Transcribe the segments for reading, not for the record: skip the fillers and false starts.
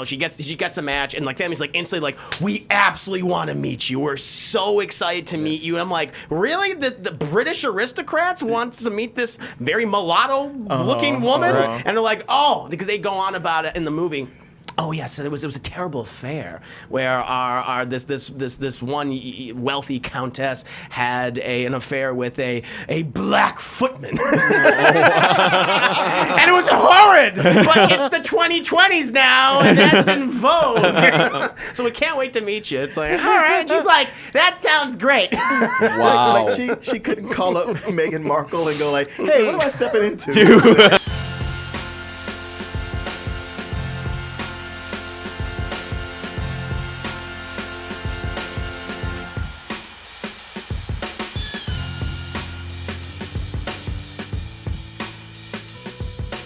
She gets a match, and like family's like instantly like, we absolutely want to meet you. We're so excited to meet you. And I'm like, really? The British aristocrats want to meet this very mulatto-looking woman? And they're like, oh, because they go on about it in the movie. Oh yes, it was a terrible affair where this one wealthy countess had an affair with a black footman, and it was horrid. But it's the 2020s now, and that's in vogue. So we can't wait to meet you. It's like, all right. And she's like, that sounds great. Wow. Like she couldn't call up Meghan Markle and go like, hey, what am I stepping into?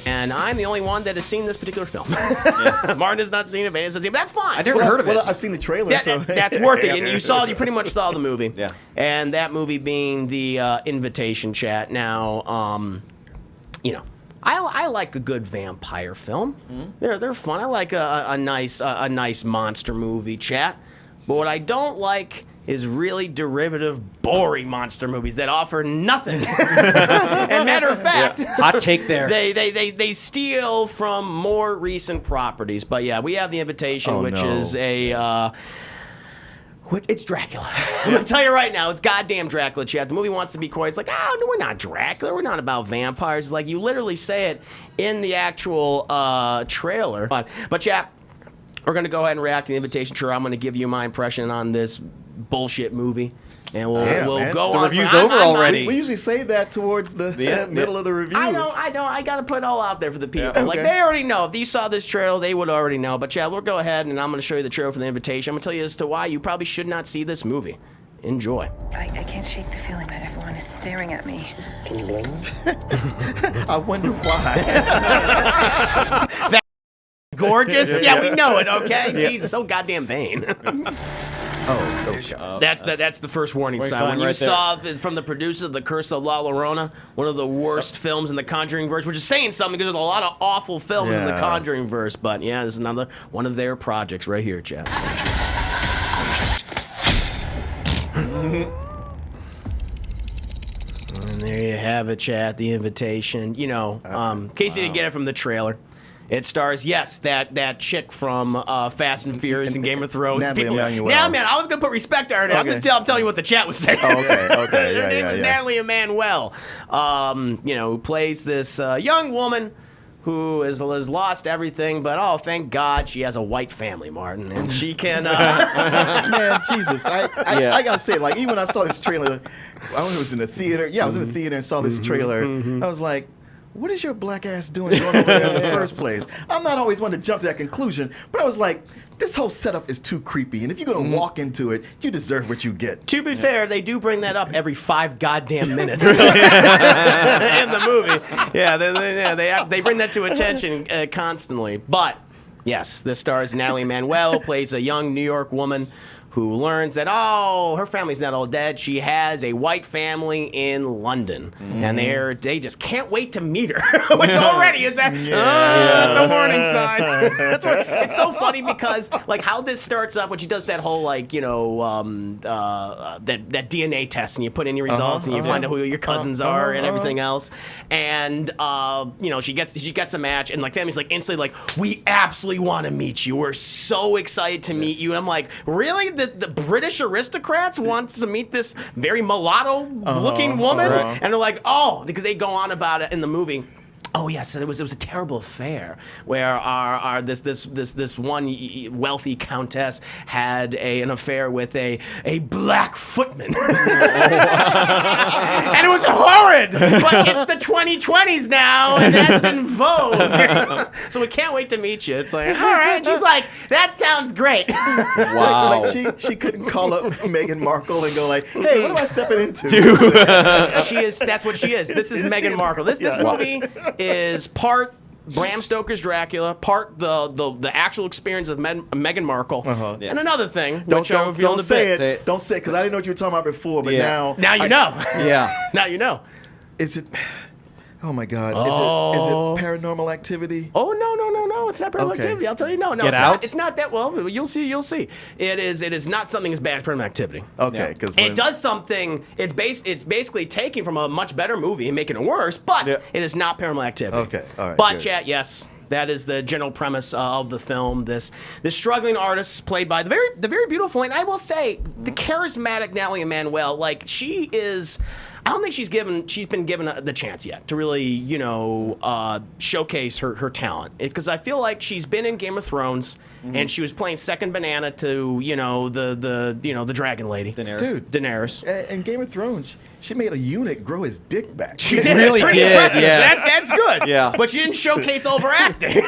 And I'm the only one that has seen this particular film. Martin has not seen it. Van has not seen it. That's fine. I never heard of it. Well, I've seen the trailer. That's worth it. And you pretty much saw the movie. Yeah. And that movie being the Invitation, chat. Now, I like a good vampire film. They're fun. I like a nice monster movie, chat. But what I don't like is really derivative, boring monster movies that offer nothing. And matter of fact, hot take there. They steal from more recent properties. But yeah, we have The Invitation, which is it's Dracula. I'm gonna tell you right now, it's goddamn Dracula, chat. The movie wants to be coy. It's like, oh, no, we're not Dracula. We're not about vampires. It's like you literally say it in the actual trailer. But chat, we're going to go ahead and react to The Invitation. Sure, I'm going to give you my impression on this bullshit movie. And we'll go the on. The review's over already. We usually save that towards the middle of the review. I know. I got to put it all out there for the people. Okay. Like, they already know. If you saw this trailer, they would already know. But, yeah, we'll go ahead, and I'm going to show you the trailer for The Invitation. I'm going to tell you as to why you probably should not see this movie. Enjoy. I can't shake the feeling that everyone is staring at me. Can you blame me? I wonder why. That gorgeous? Yeah, we know it, okay? Jesus, so goddamn vain. Oh, those guys. That's the first warning sign. When you saw from the producer of The Curse of La Llorona, one of the worst films in the Conjuring verse, which is saying something because there's a lot of awful films in the Conjuring verse. But yeah, this is another one of their projects right here, Jeff. And there you have it, chat. The Invitation. In case you didn't get it from the trailer. It stars, yes, that chick from Fast and Furious and Game of Thrones. Natalie Emmanuel. Now, man, I was going to put respect on her name. Okay. I'm telling you what the chat was saying. Oh, okay. Her name is Natalie Emmanuel. Who plays this young woman who has lost everything, but thank God she has a white family, Martin, and she can. Man, Jesus, I gotta say, like, even when I saw this trailer, I was in the theater. Yeah, I was in the theater and saw this trailer. I was like, what is your black ass doing going over there in the first place? I'm not always one to jump to that conclusion, but I was like, this whole setup is too creepy, and if you're going to walk into it, you deserve what you get. To be fair, they do bring that up every 5 goddamn minutes in the movie. Yeah, they bring that to attention constantly. But, yes, this stars Natalie Emmanuel, plays a young New York woman who learns that, her family's not all dead. She has a white family in London. And they just can't wait to meet her, which already is that's a warning sign. It's so funny because, like, how this starts up when she does that whole, like, that DNA test, and you put in your results, and you find out who your cousins are and everything else. And, she gets a match, and, like, family's, like, instantly like, we absolutely want to meet you. We're so excited to meet you. And I'm like, really? The British aristocrats want to meet this very mulatto-looking woman, and they're like, because they go on about it in the movie. Oh yes, it was a terrible affair where this one wealthy countess had an affair with a black footman, and it was horrid. But it's the 2020s now, and that's in vogue. So we can't wait to meet you. It's like, all right. And she's like, that sounds great. Wow. Like she couldn't call up Meghan Markle and go like, hey, what am I stepping into? That's what she is. This is Meghan Markle. This movie is part Bram Stoker's Dracula, part the actual experience of Meghan Markle, and another thing. Don't say it. Don't say it, because I didn't know what you were talking about before, but now you know. Yeah. Now you know. Is it? Oh my God! Oh. Is it Paranormal Activity? Oh no! It's not Paranormal Okay. Activity. I'll tell you, no. Get it's Out? Not, it's not that. Well, you'll see. It is not something as bad as Paranormal Activity. Okay, because It does something. It's basically taking from a much better movie and making it worse, but Yeah. it is not Paranormal Activity. Okay, all right, But good. chat, yes. That is the general premise of the film. This struggling artist played by the very beautiful, and I will say the charismatic Natalie Emmanuel. Like, she is. I don't think she's been given the chance yet to really, showcase her talent. Because I feel like she's been in Game of Thrones, and she was playing second banana to the dragon lady, Daenerys. Dude. Daenerys. in Game of Thrones, she made a eunuch grow his dick back. She did. really That's pretty did, impressive. yes. That's good. Yeah. But she didn't showcase overacting.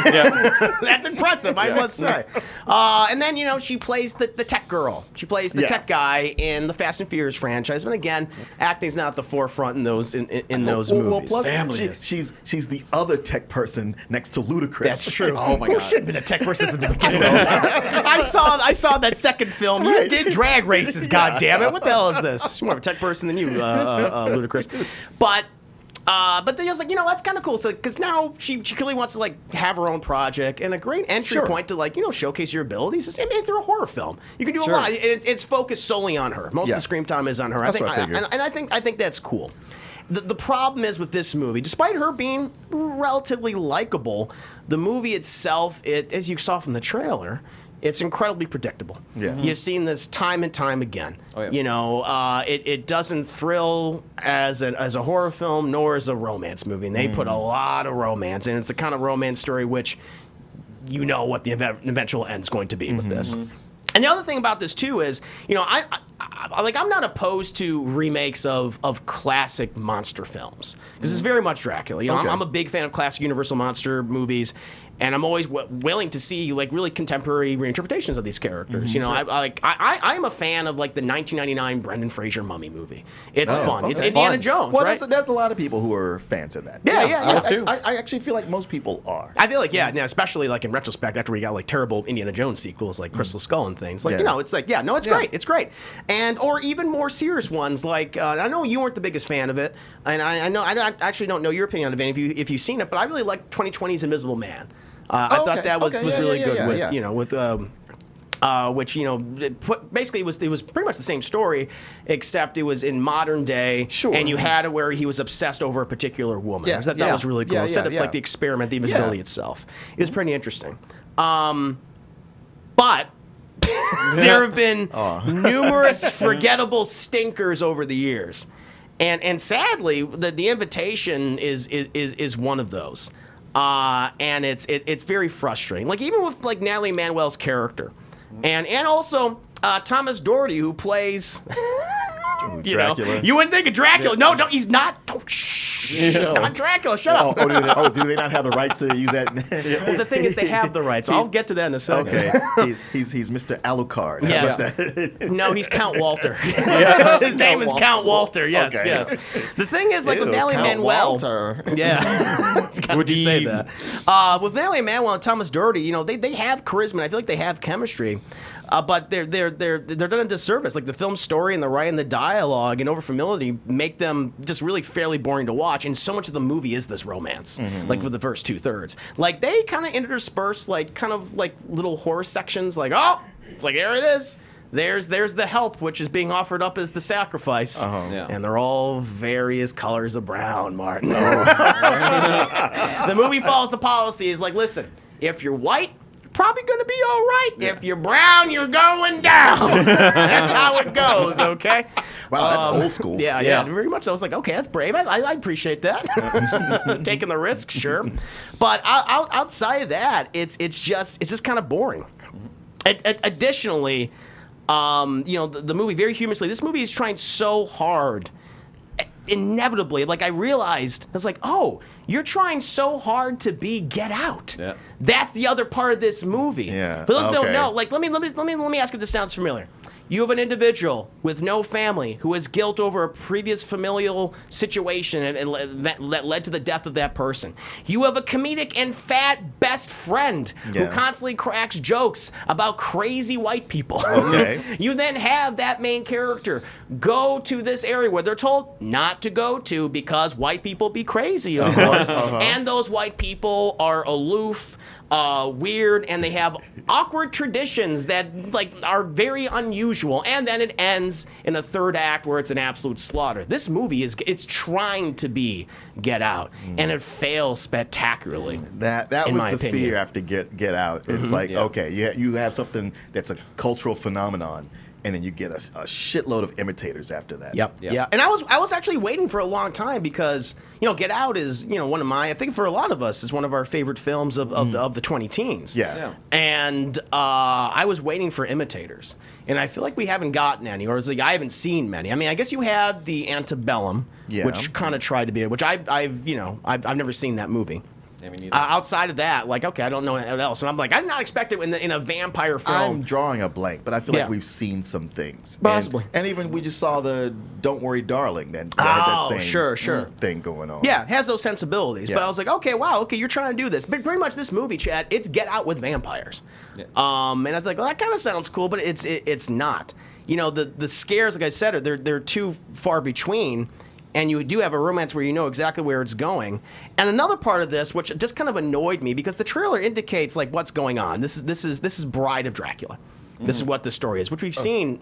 That's impressive, I must say. And then, she plays the tech girl. She plays the Yeah. tech guy in the Fast and Furious franchise. And again, acting's not at the forefront in those movies. Well, plus Family is. she's the other tech person next to Ludacris. That's true. Oh my Who God. should have been a tech person at the beginning? I saw that second film. You did drag races. God damn it! What the hell is this? You're more of a tech person than you, Ludacris. But then I was like, that's kind of cool. So, because now she clearly wants to have her own project and a great entry Sure. point to showcase your abilities. I mean, they're a horror film. You can do a Sure. lot. It's focused solely on her. Most Yeah. of the screen time is on her. That's what I figured. I think that's cool. The problem is with this movie, despite her being relatively likable, the movie itself, as you saw from the trailer, it's incredibly predictable. Yeah. You've seen this time and time again. Oh, yeah. It doesn't thrill as a horror film nor as a romance movie. And they put a lot of romance, and it's the kind of romance story which what the eventual end's going to be with this. And the other thing about this too is, I'm not opposed to remakes of classic monster films because it's very much Dracula. Okay. I'm a big fan of classic Universal monster movies, and I'm always willing to see really contemporary reinterpretations of these characters. I am a fan of the 1999 Brendan Fraser Mummy movie. It's fun. okay. It's It's Indiana fun. Jones, Well, right? there's a lot of people who are fans of that. Yeah. I was too. I actually feel like most people are. I feel especially in retrospect after we got terrible Indiana Jones sequels like Crystal Skull and things. Yeah. It's great. It's great. And or even more serious ones I know you weren't the biggest fan of it, and I actually don't know your opinion on it if you've seen it, but I really like 2020's Invisible Man. I thought that was really good which it was pretty much the same story, except it was in modern day. Sure. And you had it where he was obsessed over a particular woman. Yeah, That yeah. was really cool. Yeah, Instead yeah, of the experiment, the invisibility Yeah. itself. It was pretty interesting. But there have been numerous forgettable stinkers over the years. And sadly, the Invitation is one of those. And it's very frustrating. Even with Natalie Emmanuel's character. And also Thomas Doherty, who plays Dracula. you wouldn't think of Dracula. No, don't, he's not. Don't he's not Dracula. Shut up. Do they not have the rights to use that? Well, the thing is, they have the rights. I'll get to that in a second. Okay, he's Mr. Alucard. How Yes. about that? No, he's Count Walter. His name is Walter. Count Walter. Yes, Okay. yes. The thing is, with Ew, Natalie Count Emmanuel. Walter. Yeah. Would you say that? With Natalie Emmanuel and Thomas Doherty, they have charisma. And I feel like they have chemistry. But they're done a disservice. The film story and the writing, the dialogue, and overfamiliarity make them just really fairly boring to watch. And so much of the movie is this romance, for the first 2/3. They kind of intersperse little horror sections. There it is. There's the help, which is being offered up as the sacrifice. Yeah. And they're all various colors of brown, Martin. The movie follows the policy. Is listen, if you're white, probably going to be all right. Yeah. If you're brown, you're going down. That's how it goes, okay? Wow, that's old school. Yeah, very much. I was like, okay, that's brave. I appreciate that. Taking the risk, sure. But outside of that, it's just kind of boring. Additionally, the movie, very humorously, this movie is trying so hard. Inevitably, I realized, I was like, oh, you're trying so hard to be Get Out. Yeah. That's the other part of this movie. Yeah. For those who don't Okay. know, let me ask if this sounds familiar. You have an individual with no family who has guilt over a previous familial situation that led to the death of that person. You have a comedic and fat best friend who constantly cracks jokes about crazy white people. Okay. You then have that main character go to this area where they're told not to go to because white people be crazy, of course. And those white people are aloof, weird, and they have awkward traditions that are very unusual. And then it ends in a third act where it's an absolute slaughter. This movie it's trying to be Get Out, and it fails spectacularly. That was the fear after Get Out. It's okay, you have something that's a cultural phenomenon, and then you get a shitload of imitators after that. Yep. Yeah. And I was actually waiting for a long time because, Get Out is, one of I think for a lot of us, is one of our favorite films of the 20 teens. Yeah. And I was waiting for imitators. And I feel like we haven't gotten any, or I haven't seen many. I mean, I guess you had the Antebellum, which kind of tried to be, which I've never seen that movie. Yeah, me neither. Outside of that, okay, I don't know what else. And I'm like, I did not expect it in a vampire film. I'm drawing a blank, but I feel like we've seen some things. Possibly. And even we just saw the Don't Worry, Darling. That had that same thing going on. Yeah, it has those sensibilities. Yeah. But I was like, okay, you're trying to do this. But pretty much this movie, Chad, it's Get Out with vampires. Yeah. And I was like, well, that kind of sounds cool, but it's not. The scares, like I said, they're too far between. And you do have a romance where you know exactly where it's going. And another part of this, which just kind of annoyed me, because the trailer indicates what's going on. This is Bride of Dracula. This is what the story is, which we've seen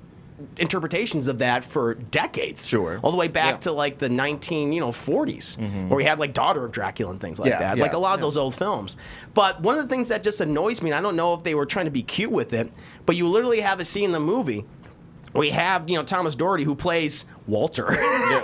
interpretations of that for decades. Sure. All the way back to the 1940s, where we had Daughter of Dracula and things like that. A lot of those old films. But one of the things that just annoys me, and I don't know if they were trying to be cute with it, but you literally have a scene in the movie. We have, Thomas Doherty, who plays Walter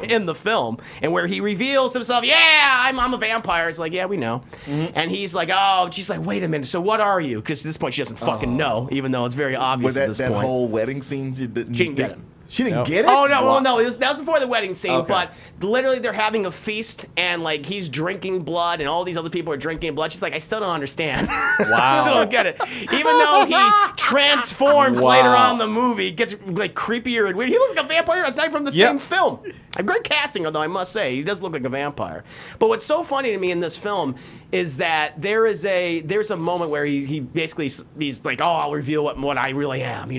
in the film, and where he reveals himself, I'm a vampire. It's like, yeah, we know. And he's like, she's like, wait a minute, so what are you? Because at this point, she doesn't fucking know, even though it's very obvious at this point. Was that whole wedding scene? She didn't get him. She didn't get it? Oh, no, well, no, that was before the wedding scene, but literally they're having a feast, and, he's drinking blood, and all these other people are drinking blood. She's like, I still don't understand. Wow. Still don't get it. Even though he transforms later on in the movie, gets, creepier and weird. He looks like a vampire aside from the same film. A great casting, although I must say, he does look like a vampire. But what's so funny to me in this film is that there's a moment where he basically, he's like, I'll reveal what I really am.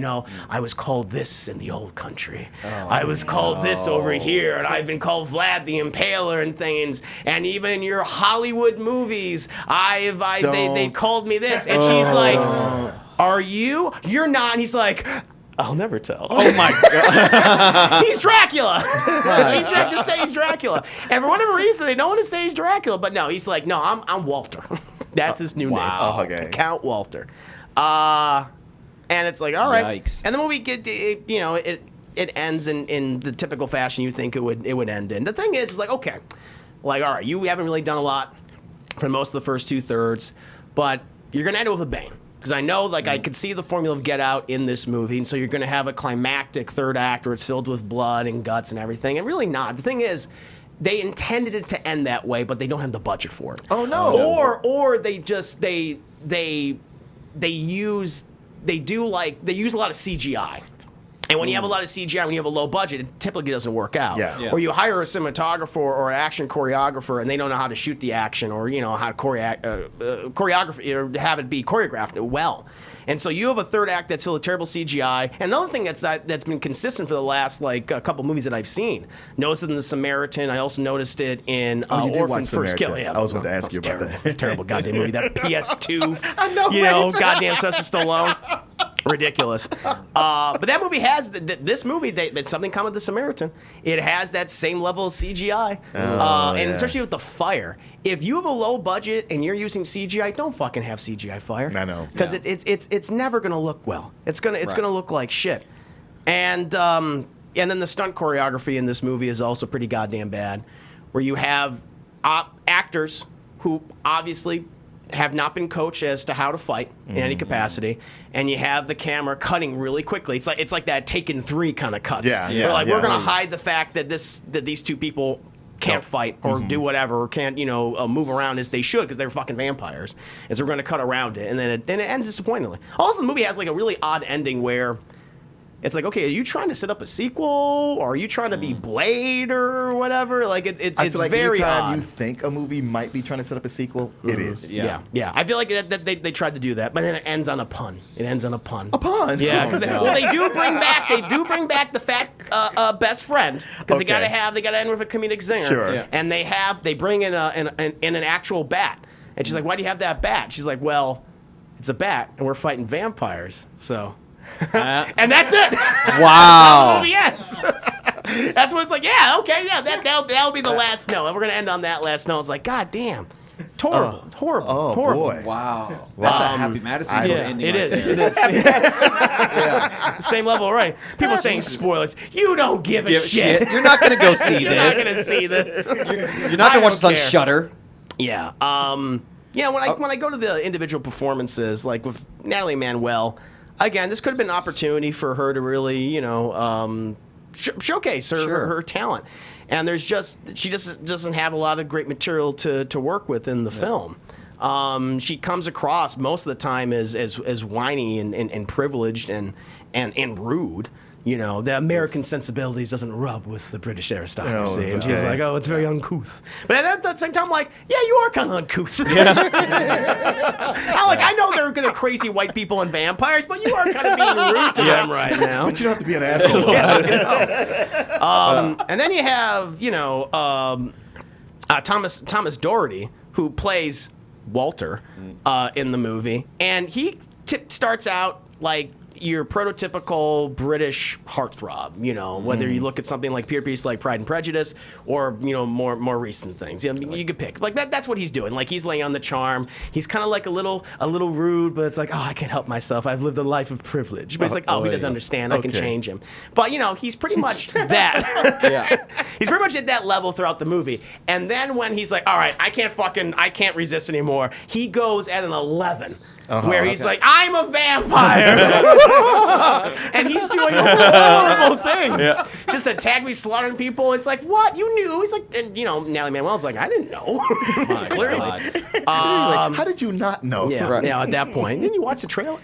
I was called this in the old country. I was called this over here, and I've been called Vlad the Impaler and things. And even your Hollywood movies, they called me this. And she's like, are you? You're not. And he's like, I'll never tell. Oh my God. He's Dracula. He's trying to say he's Dracula. And for whatever reason, they don't want to say he's Dracula. But no, he's like, no, I'm Walter. That's his new name. Oh, okay. Count Walter. And it's like, all right. Yikes. And the movie, it ends in the typical fashion you think it would end in. The thing is like, okay, all right, you haven't really done a lot for most of the first 2/3, but you're going to end it with a bang. Because I know, I could see the formula of Get Out in this movie, and so you're going to have a climactic third act where it's filled with blood and guts and everything, and really not. The thing is, they intended it to end that way, but they don't have the budget for it. Oh, no. Or they just, they use a lot of CGI. And when you have a lot of CGI, when you have a low budget, it typically doesn't work out. Yeah. Or you hire a cinematographer or an action choreographer, and they don't know how to shoot the action, or how to choreography or have it be choreographed well. And so you have a third act that's filled with terrible CGI. And another thing that's been consistent for the last a couple movies that I've seen. Noticed it in The Samaritan. I also noticed it in Orphan's First Kill. Yeah, I was going to ask you about that. It's terrible goddamn movie. That PS2. I know. Goddamn Sylvester Stallone. Ridiculous. But that movie has this movie. It's something common with The Samaritan. It has that same level of CGI, and especially with the fire. If you have a low budget and you're using CGI, don't fucking have CGI fire. I know, because it's never gonna look well. It's gonna look like shit. And then the stunt choreography in this movie is also pretty goddamn bad, where you have actors who obviously have not been coached as to how to fight in any capacity, and you have the camera cutting really quickly. It's like that Taken 3 kind of cuts. We're gonna hide the fact that these two people can't fight or do whatever, or can't move around as they should because they're fucking vampires, and so we're gonna cut around it, and then it ends disappointingly. Also, the movie has a really odd ending where it's like, okay, are you trying to set up a sequel, or are you trying to be Blade or whatever? Like it's I feel like very anytime odd. you think a movie might be trying to set up a sequel, it is. Yeah. I feel like that they tried to do that, but then it ends on a pun. It ends on a pun. A pun? Yeah, Oh, because no. they do bring back the fat best friend, because they gotta end with a comedic zinger. Sure. Yeah. And they bring in an actual bat, and she's like, "Why do you have that bat?" She's like, "Well, it's a bat, and we're fighting vampires, so." And that's it. Wow. The movie ends. That's what it's like. Yeah, okay, yeah. That'll be the last note. We're gonna end on that last note. It's like, God damn, horrible. Oh, boy. Wow. That's a Happy Madison sort of ending. It right is. there. It is. Same level, right? People saying spoilers. You don't give a shit. You're not gonna go see You're this. not gonna see this. You're not gonna watch this on care. Shudder. Yeah. Yeah. When I go to the individual performances, like with Natalie Manuel, again, this could have been an opportunity for her to really, showcase her talent. And she just doesn't have a lot of great material to work with in the film. She comes across most of the time as whiny and privileged and rude. The American sensibilities doesn't rub with the British aristocracy. Oh, and she's okay. like, oh, it's very uncouth. But at the same time, I'm like, yeah, you are kind of uncouth. I know they're crazy white people and vampires, but you are kind of being rude to them right now. But you don't have to be an asshole about it. And then you have, Thomas Doherty, who plays Walter in the movie. And he starts out like your prototypical British heartthrob, whether you look at something like Pure Peace, like Pride and Prejudice, or more recent things. You could pick. Like that's what he's doing. Like he's laying on the charm. He's kind of like a little rude, but it's like, oh, I can't help myself. I've lived a life of privilege. But it's like, oh, he doesn't understand. I can change him. But he's pretty much that. Yeah. He's pretty much at that level throughout the movie. And then when he's like, all right, I can't resist anymore, he goes at an 11. Where he's like, I'm a vampire. And he's doing horrible things. Yeah. Just attack me, slaughtering people. It's like, what? You knew? He's like, and Natalie Manuel's like, I didn't know. Clearly. Like, how did you not know? Yeah, Right. At that point. Didn't you watch the trailer?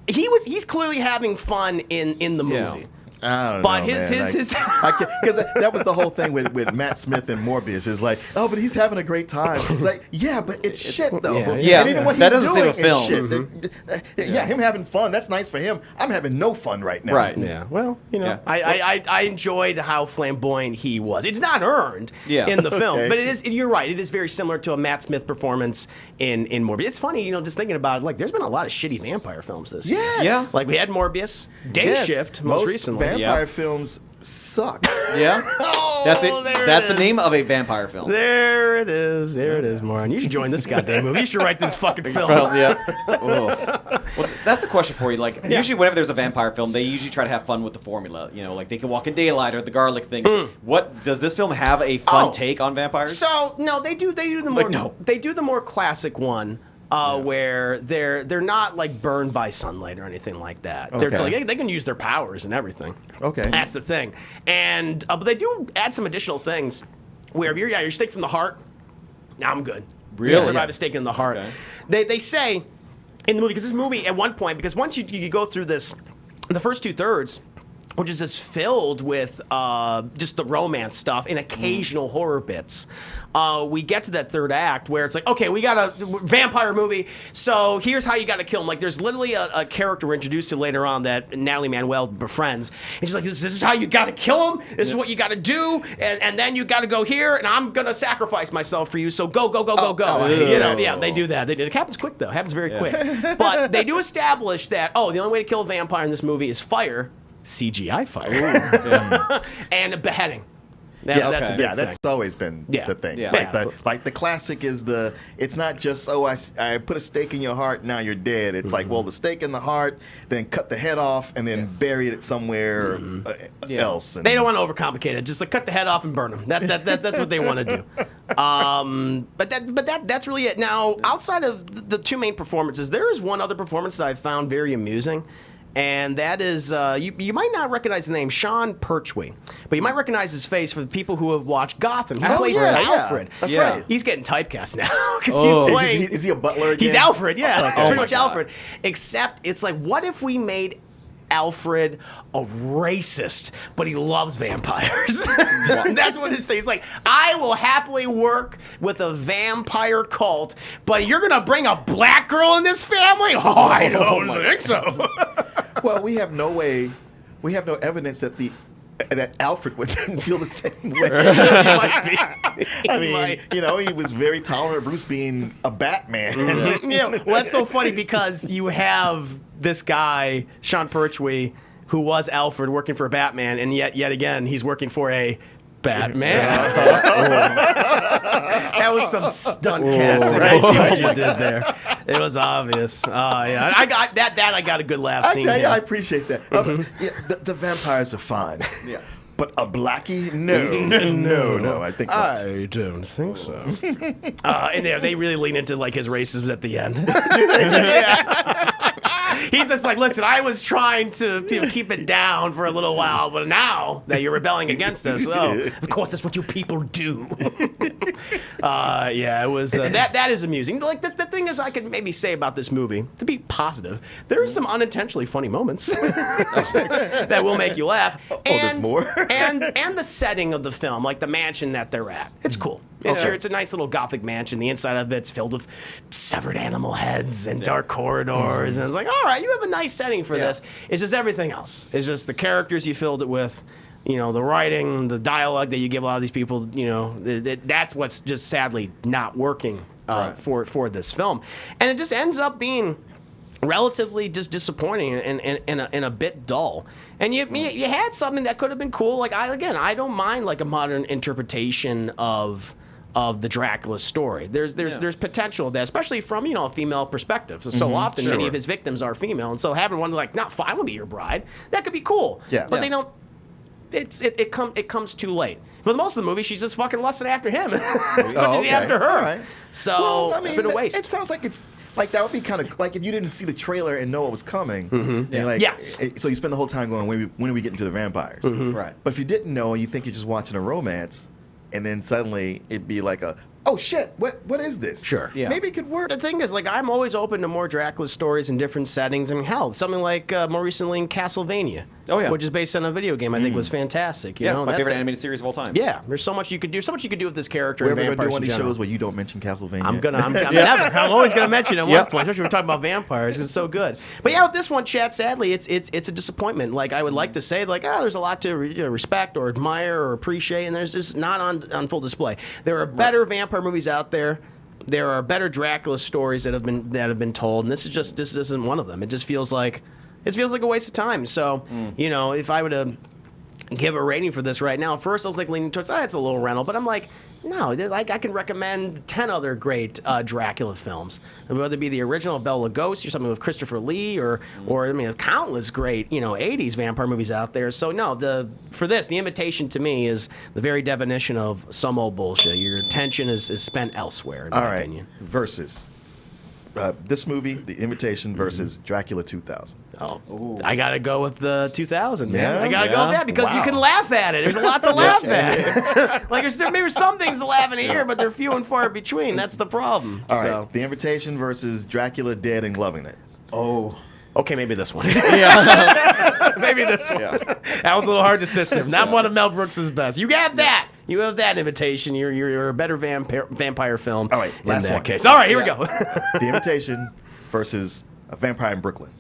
He's clearly having fun in the movie. Yeah. I don't But know, his because that was the whole thing with Matt Smith and Morbius. Is like, oh, but he's having a great time. It's like, yeah, but it's shit though. Yeah. And even what That he's doesn't doing save a film. is shit. Yeah, him having fun. That's nice for him. I'm having no fun right now. Right. Yeah, well, Yeah. I enjoyed how flamboyant he was. It's not earned in the film, Okay. but it is. You're right. It is very similar to a Matt Smith performance in Morbius. It's funny, just thinking about it. Like, there's been a lot of shitty vampire films this year. Yes. Yeah. Like we had Morbius, Day Yes. Shift, most recently. Vampire films suck. Yeah. That's Oh, it. there That's it the name is. of a vampire film. There it is. There it is, Moran. You should join this goddamn movie. You should write this fucking film. Yeah. Well, that's a question for you. Like, usually whenever there's a vampire film, they usually try to have fun with the formula. Like they can walk in daylight or the garlic things. What does this film have a fun take on vampires? So no, they do the more they do the more classic one. Where they're not like burned by sunlight or anything like that. Okay. They're like, they can use their powers and everything. Okay. That's the thing. And but they do add some additional things where if you're stake from the heart, now I'm good. Really? You survive a stake in the heart. Okay. They say in the movie, because this movie at one point, because once you go through this, the first 2/3, which is just filled with just the romance stuff and occasional horror bits. We get to that third act where it's like, okay, we got a vampire movie, so here's how you got to kill him. Like, there's literally a character we're introduced to later on that Natalie Manuel befriends, and she's like, this is how you got to kill him. This is what you got to do, and then you got to go here, and I'm gonna sacrifice myself for you. So go. They do that. It happens quick though. It happens very quick. But they do establish that the only way to kill a vampire in this movie is fire. CGI fire. And a beheading. That's a big thing. That's always been the thing. Yeah. Like the classic is it's not just, I put a stake in your heart, now you're dead. It's like, well, the stake in the heart, then cut the head off and then bury it somewhere else. And they don't want to overcomplicate it. Just like cut the head off and burn them. That's what they want to do. But that's really it. Now, outside of the two main performances, there is one other performance that I found very amusing. And that is, you might not recognize the name Sean Pertwee, but you might recognize his face for the people who have watched Gotham. He plays Alfred. That's right. He's getting typecast now because he's playing. Is he a butler again? He's Alfred, yeah. Oh, It's pretty my much God. Alfred. Except it's like, what if we made Alfred a racist, but he loves vampires. That's what his thing is. Like, I will happily work with a vampire cult, but you're going to bring a black girl in this family? Oh, I don't think so. Well, we have no evidence that Alfred would feel the same way. I mean, he was very tolerant of Bruce being a Batman. Well, that's so funny because you have this guy, Sean Pertwee, who was Alfred working for Batman, and yet again, he's working for a Batman. That was some stunt casting. I see what you did there. It was obvious. Yeah, I got that. I got a good laugh scene. I appreciate that. The vampires are fine. Yeah. But a blackie? No. I think not. I don't think so. And they really lean into like his racism at the end. He's just like, listen, I was trying to keep it down for a little while, but now that you're rebelling against us, of course that's what you people do. It was that is amusing. Like that's the thing is I could maybe say about this movie to be positive. There are some unintentionally funny moments that will make you laugh. There's more. and the setting of the film, like the mansion that they're at, it's cool. It's a nice little gothic mansion. The inside of it's filled with severed animal heads and dark corridors. And it's like, all right, you have a nice setting for this. It's just everything else. It's just the characters you filled it with, the writing, the dialogue that you give a lot of these people, that's what's just sadly not working for this film. And it just ends up being relatively just disappointing and a bit dull. And you had something that could have been cool. Like I don't mind like a modern interpretation of the Dracula story. There's potential there, especially from a female perspective. So often many of his victims are female, and so having one like, not fine, I want to be your bride, that could be cool. Yeah. But they don't. It comes too late. For most of the movie, she's just fucking lusting after him. After her. All right. So it's been a waste. It sounds like it's. Like, that would be kind of like if you didn't see the trailer and know what was coming. So you spend the whole time going, when are we getting to the vampires? Right. But if you didn't know and you think you're just watching a romance, and then suddenly it'd be like oh shit, what is this? Sure. Yeah. Maybe it could work. The thing is, like, I'm always open to more Dracula stories in different settings. I mean, hell, something like more recently in Castlevania. Oh, yeah. Which is based on a video game I think was fantastic. It's my favorite animated series of all time. Yeah, there's so much you could do. So much you could do with this character. We're going to do one of these shows where you don't mention Castlevania. I'm always going to mention it at one point, especially when we're talking about vampires, because it's so good. But yeah, with this one, Chad, sadly, it's a disappointment. Like, I would like to say, like, there's a lot to respect or admire or appreciate, and there's just not on full display. There are better vampire movies out there. There are better Dracula stories that have been told, and this isn't one of them. It just feels like a waste of time. So, if I were to give a rating for this right now, first I was like leaning towards, it's a little rental, but I'm like, no, I can recommend 10 other great Dracula films, whether it be the original Bela Lugosi or something with Christopher Lee, or countless great 80s vampire movies out there. So no, for this, The Invitation to me is the very definition of some old bullshit. Your attention is spent elsewhere, in my opinion. Versus this movie, The Invitation, versus Dracula 2000. Oh, I gotta go with the 2000, man. I gotta go with that because you can laugh at it. There's a lot to laugh at. Like there maybe some things to laugh in here, but they're few and far between. That's the problem. All right, The Invitation versus Dracula Dead and Loving It. Oh. Okay, maybe this one. Maybe this one. Yeah. That was a little hard to sit there. Not one of Mel Brooks' best. You have that. You have that Invitation. You're a better vampire film. All right, last one. Case. All right, here we go. The Invitation versus A Vampire in Brooklyn.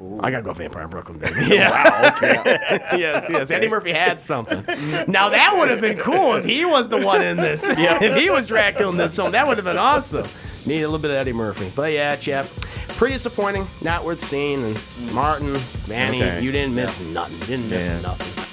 Ooh. I gotta go Vampire in Brooklyn, baby. Yeah. Wow, okay. Yes. Okay. Eddie Murphy had something. Now that would have been cool if he was the one in this. If he was Dracula in this film, that would have been awesome. Need a little bit of Eddie Murphy. But yeah, chap, pretty disappointing. Not worth seeing. And Martin, Manny, you didn't miss nothing. Didn't miss nothing.